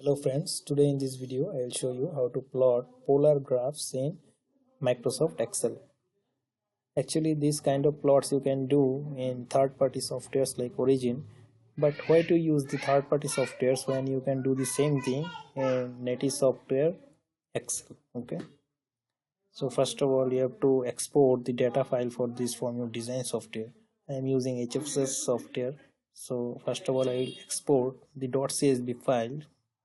Hello friends, today in this video I will show you how to plot polar graphs in Microsoft Excel. Actually this kind of plots you can do in third-party softwares like Origin, but why to use the third-party softwares when you can do the same thing in native software Excel. Okay, so first of all you have to export the data file for this from your design software. I am using HFSS software, so first of all I will export the .csv file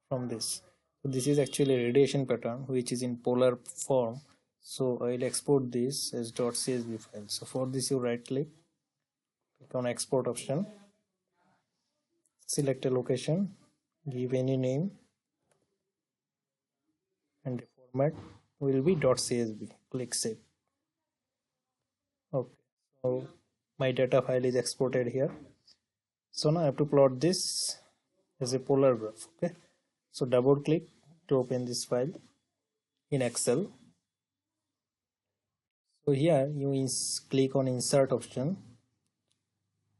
from this. So this is actually a radiation pattern which is in polar form, so I will export this as .csv file. So for this you right click on export option, select a location, give any name, and the format will be .csv. Click save. Okay, so my data file is exported here. So now I have to plot this as a polar graph. Okay, so double click to open this file in Excel. So here you click on insert option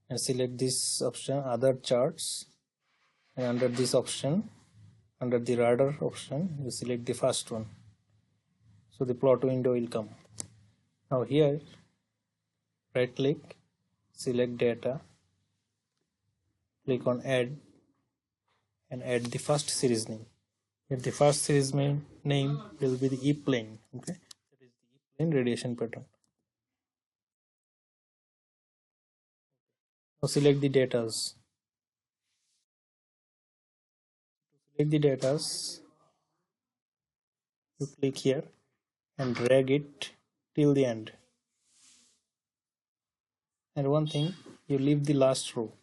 and select this option, other charts, and under this option, under the radar option, you select the first one. So the plot window will come. Now here right click, select data, click on add, and add the first series name. Here the first series name will be the E-plane. Okay, that is the E-plane radiation pattern. Now select the datas. Select the datas, you click here and drag it till the end. And one thing, you leave the last row.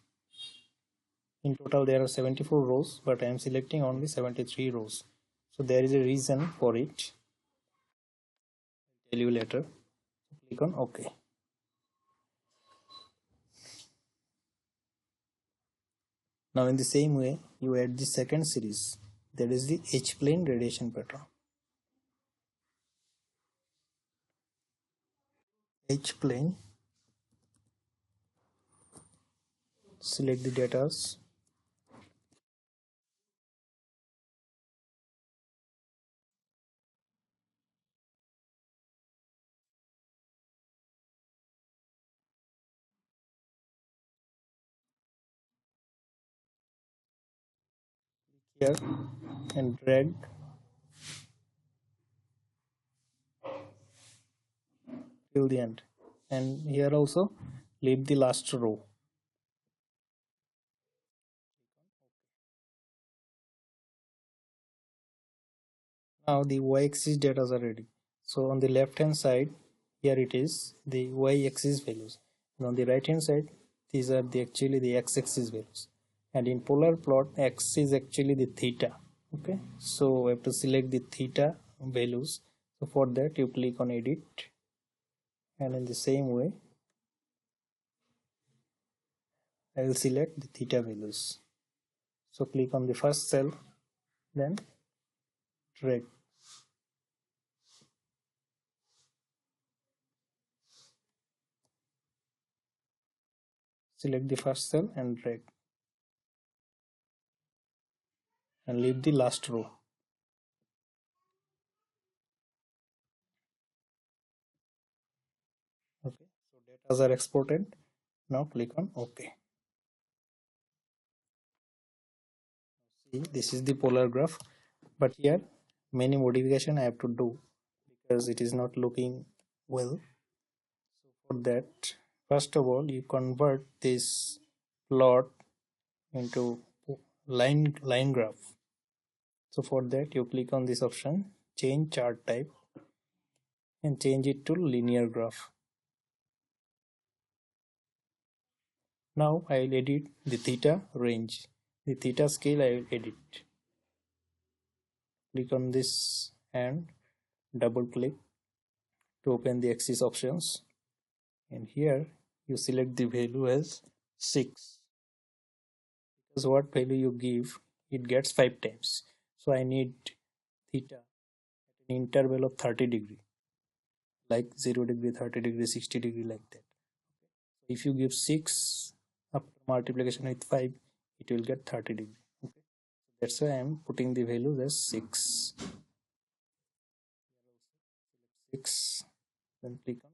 In total there are 74 rows, but I am selecting only 73 rows. So there is a reason for it. I'll tell you later. Click on OK. Now in the same way, you add the second series, that is the H-plane radiation pattern. H-plane, select the datas, here and drag till the end, and here also leave the last row. Now the y-axis data are ready. So on the left hand side, here it is the y-axis values, and on the right hand side these are actually the x-axis values, and in polar plot x is actually the theta. Okay, so we have to select the theta values. So for that you click on edit, and in the same way I will select the theta values. So click on the first cell, then drag. Select the first cell and drag, and leave the last row. Okay, so data are exported. Now click on OK. See, this is the polar graph, but here many modification I have to do because it is not looking well. So for that, first of all you convert this plot into line graph. So for that you click on this option, change chart type, and change it to linear graph. Now I will edit the theta range. The theta scale I will edit. Click on this and double click to open the axis options, and here you select the value as 6, because what value you give it gets 5 times. So I need theta at an interval of 30 degree, like 0 degree, 30 degree, 60 degree, like that. If you give 6 after multiplication with 5, it will get 30 degree. Okay, That's why I'm putting the value as 6. 6. Then click on.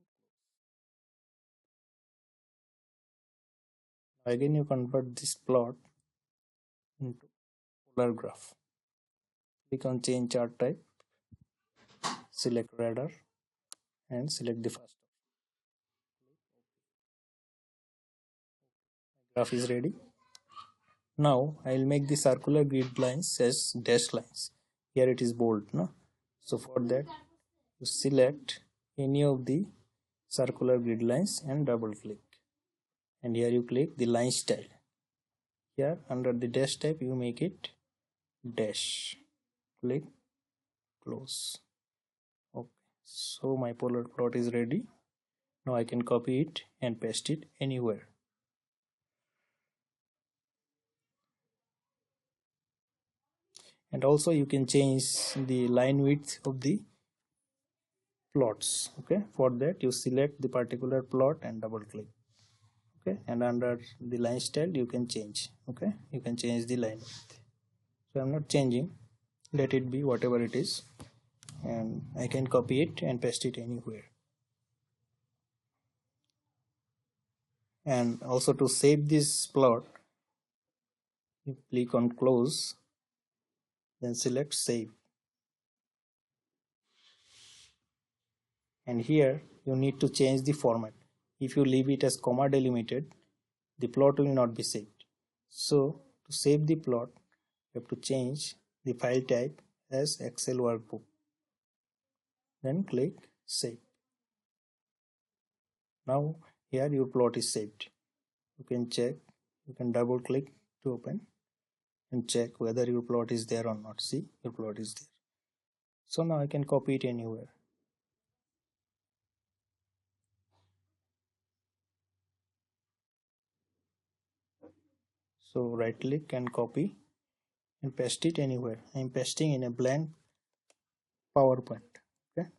Again, you convert this plot into polar graph. Click on change chart type, select radar, and select the first. Graph is ready. Now I'll make the circular grid lines as dashed lines. Here it is bold, no? So for that, you select any of the circular grid lines and double click. And here you click the line style. Here under the dash type, you make it dash. Click close. Okay. So my polar plot is ready. Now I can copy it and paste it anywhere. And also you can change the line width of the plots. Okay, for that you select the particular plot and double click. Okay, and under the line style you can change. Okay, you can change the line width. So I'm not changing, let it be whatever it is, and I can copy it and paste it anywhere. And also to save this plot, you click on close, then select save. And here you need to change the format. If you leave it as comma delimited, the plot will not be saved. So to save the plot, you have to change the file type as Excel workbook. Then click save. Now here your plot is saved. You can check, you can double click to open and check whether your plot is there or not. See, your plot is there. So now I can copy it anywhere. So right click and copy and paste it anywhere. I am pasting in a blank PowerPoint. Okay.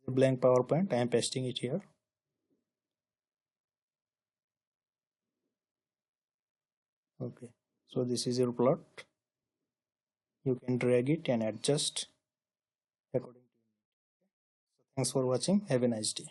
A blank PowerPoint. I am pasting it here. Okay. So this is your plot. You can drag it and adjust according to you. So thanks for watching. Have a nice day.